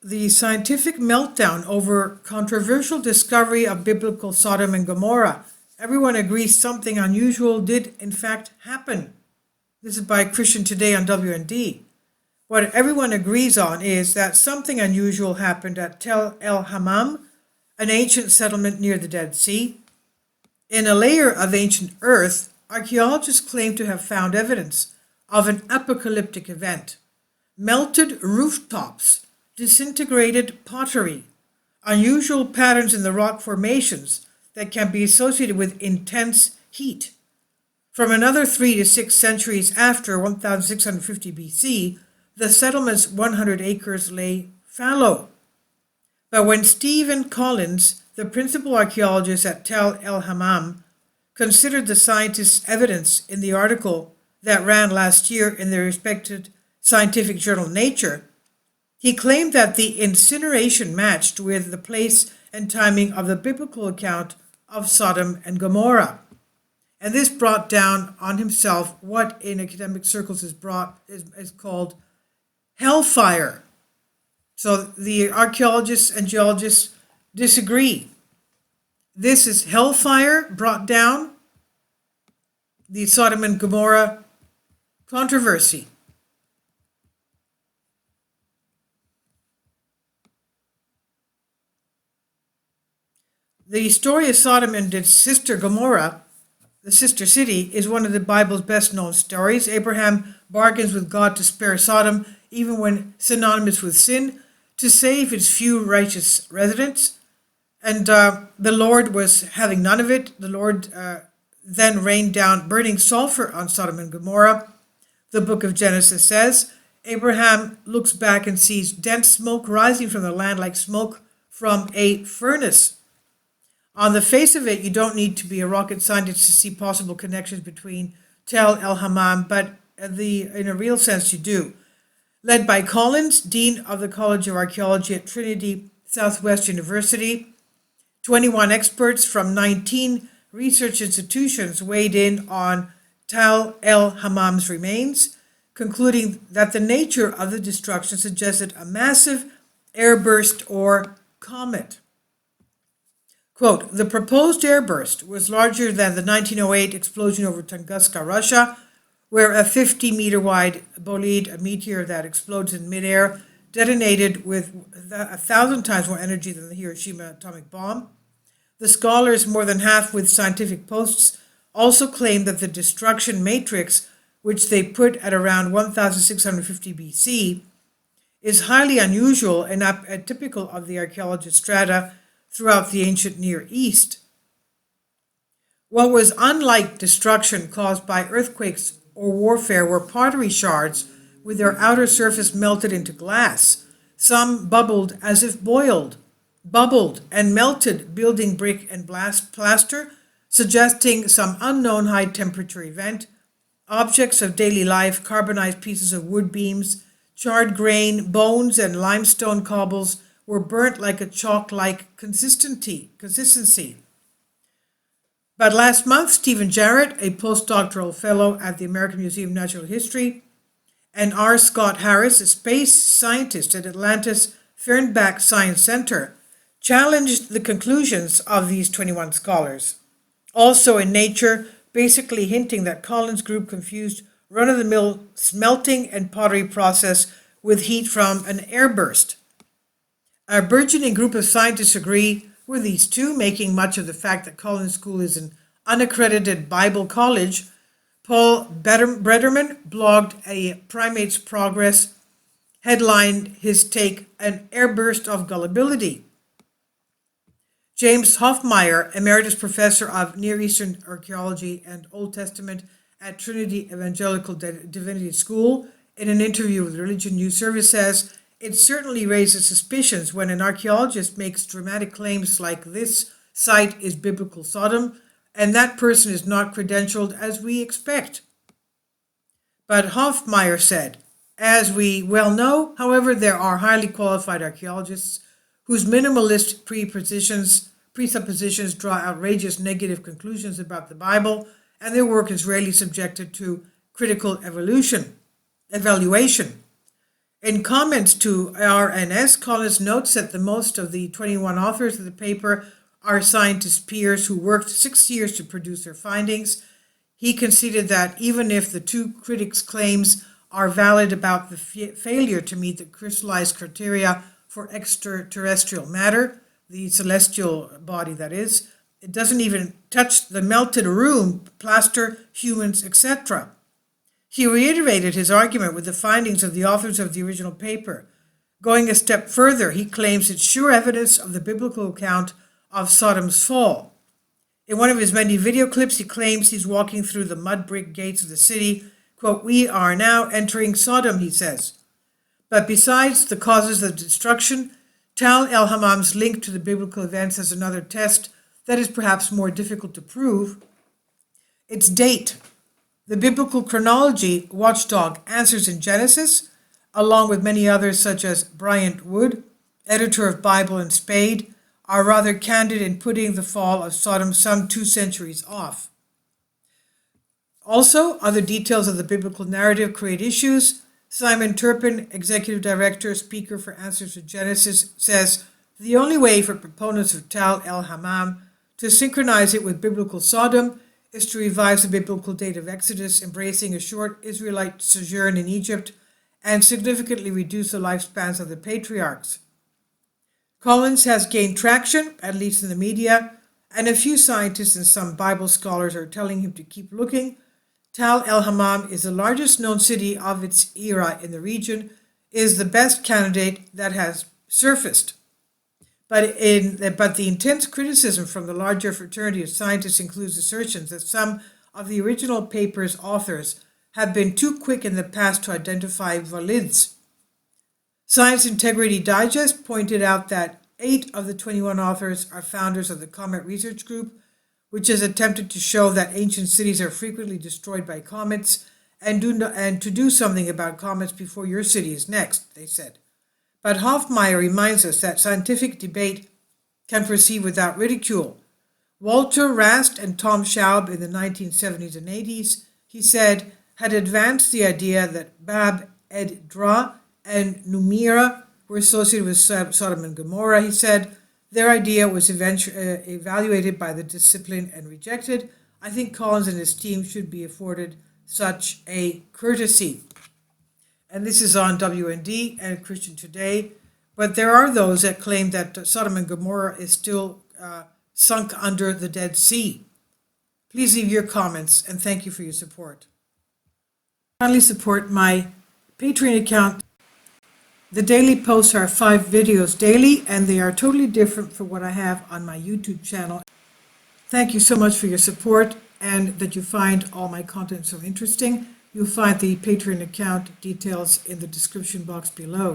the scientific meltdown over controversial discovery of biblical Sodom and Gomorrah. Everyone agrees something unusual did in fact happen. This is by Christian Today on WND. What everyone agrees on is that something unusual happened at Tel El Hammam, an ancient settlement near the Dead Sea. In a layer of ancient earth, archaeologists claim to have found evidence of an apocalyptic event. Melted rooftops, disintegrated pottery, unusual patterns in the rock formations that can be associated with intense heat. From another 3 to 6 centuries after 1650 BC, the settlement's 100 acres lay fallow. But when Stephen Collins, the principal archaeologist at Tel El Hammam, considered the scientists' evidence in the article that ran last year in the respected scientific journal Nature, he claimed that the incineration matched with the place and timing of the biblical account of Sodom and Gomorrah. And this brought down on himself what in academic circles is called hellfire. So the archaeologists and geologists disagree. This is hellfire brought down the Sodom and Gomorrah controversy. The story of Sodom and its sister Gomorrah, the sister city, is one of the Bible's best known stories. Abraham bargains with God to spare Sodom, even when synonymous with sin, to save its few righteous residents. And the Lord was having none of it. The Lord then rained down burning sulfur on Sodom and Gomorrah. The book of Genesis says, Abraham looks back and sees dense smoke rising from the land like smoke from a furnace. On the face of it, you don't need to be a rocket scientist to see possible connections between Tel El Hammam, but in a real sense you do. Led by Collins, Dean of the College of Archaeology at Trinity Southwest University, 21 experts from 19 research institutions weighed in on Tel El Hammam's remains, concluding that the nature of the destruction suggested a massive airburst or comet. Quote, the proposed airburst was larger than the 1908 explosion over Tunguska, Russia, where a 50-meter-wide bolide, a meteor that explodes in midair, detonated with 1,000 times more energy than the Hiroshima atomic bomb. The scholars, more than half with scientific posts, also claim that the destruction matrix, which they put at around 1650 BC, is highly unusual and atypical of the archaeologist strata throughout the ancient Near East. What was unlike destruction caused by earthquakes or warfare were pottery shards with their outer surface melted into glass. Some bubbled as if boiled, bubbled and melted, building brick and plaster, suggesting some unknown high temperature event. Objects of daily life, carbonized pieces of wood beams, charred grain, bones, and limestone cobbles were burnt like a chalk-like consistency. But last month, Stephen Jarrett, a postdoctoral fellow at the American Museum of Natural History, and R. Scott Harris, a space scientist at Atlanta's Fernbach Science Center, challenged the conclusions of these 21 scholars. Also in Nature, basically hinting that Collins' group confused run-of-the-mill smelting and pottery process with heat from an airburst. A burgeoning group of scientists agree with these two, making much of the fact that Collins School is an unaccredited Bible college. Paul Brederman blogged a Primate's Progress, headlined his take, An Airburst of Gullibility. James Hoffmeyer, Emeritus Professor of Near Eastern Archaeology and Old Testament at Trinity Evangelical Divinity School, in an interview with Religion News Service says, it certainly raises suspicions when an archaeologist makes dramatic claims like this site is biblical Sodom, and that person is not credentialed as we expect. But Hoffmeyer said, as we well know, however, there are highly qualified archaeologists whose minimalist presuppositions draw outrageous negative conclusions about the Bible, and their work is rarely subjected to critical evaluation. In comments to RNS, Collins notes that the most of the 21 authors of the paper are scientists' peers who worked 6 years to produce their findings. He conceded that even if the two critics' claims are valid about the failure to meet the crystallized criteria for extraterrestrial matter, the celestial body that is, it doesn't even touch the melted room, plaster, humans, etc. He reiterated his argument with the findings of the authors of the original paper. Going a step further, he claims it's sure evidence of the biblical account of Sodom's fall. In one of his many video clips, he claims he's walking through the mud brick gates of the city. Quote, "We are now entering Sodom," he says. But besides the causes of destruction, Tal el-Hammam's link to the biblical events has another test that is perhaps more difficult to prove. Its date. The biblical chronology watchdog Answers in Genesis, along with many others such as Bryant Wood, editor of Bible and Spade, are rather candid in putting the fall of Sodom some 2 centuries off. Also, other details of the biblical narrative create issues. Simon Turpin, executive director, speaker for Answers in Genesis, says the only way for proponents of Tal el-Hammam to synchronize it with biblical Sodom is to revise the biblical date of Exodus, embracing a short Israelite sojourn in Egypt, and significantly reduce the lifespans of the patriarchs. Collins has gained traction, at least in the media, and a few scientists and some Bible scholars are telling him to keep looking. Tal el-Hammam is the largest known city of its era in the region, is the best candidate that has surfaced. But the intense criticism from the larger fraternity of scientists includes assertions that some of the original paper's authors have been too quick in the past to identify valids. Science Integrity Digest pointed out that 8 of the 21 authors are founders of the Comet Research Group, which has attempted to show that ancient cities are frequently destroyed by comets and to do something about comets before your city is next, they said. But Hoffmeyer reminds us that scientific debate can proceed without ridicule. Walter Rast and Tom Schaub in the 1970s and 80s, he said, had advanced the idea that Bab ed-Dra and Numira were associated with Sodom and Gomorrah. He said their idea was evaluated by the discipline and rejected. I think Collins and his team should be afforded such a courtesy. And this is on WND and Christian Today. But there are those that claim that Sodom and Gomorrah is still sunk under the Dead Sea. Please leave your comments, and thank you for your support. Kindly support my Patreon account. The daily posts are 5 videos daily, and they are totally different from what I have on my YouTube channel. Thank you so much for your support and that you find all my content so interesting. You'll find the Patreon account details in the description box below.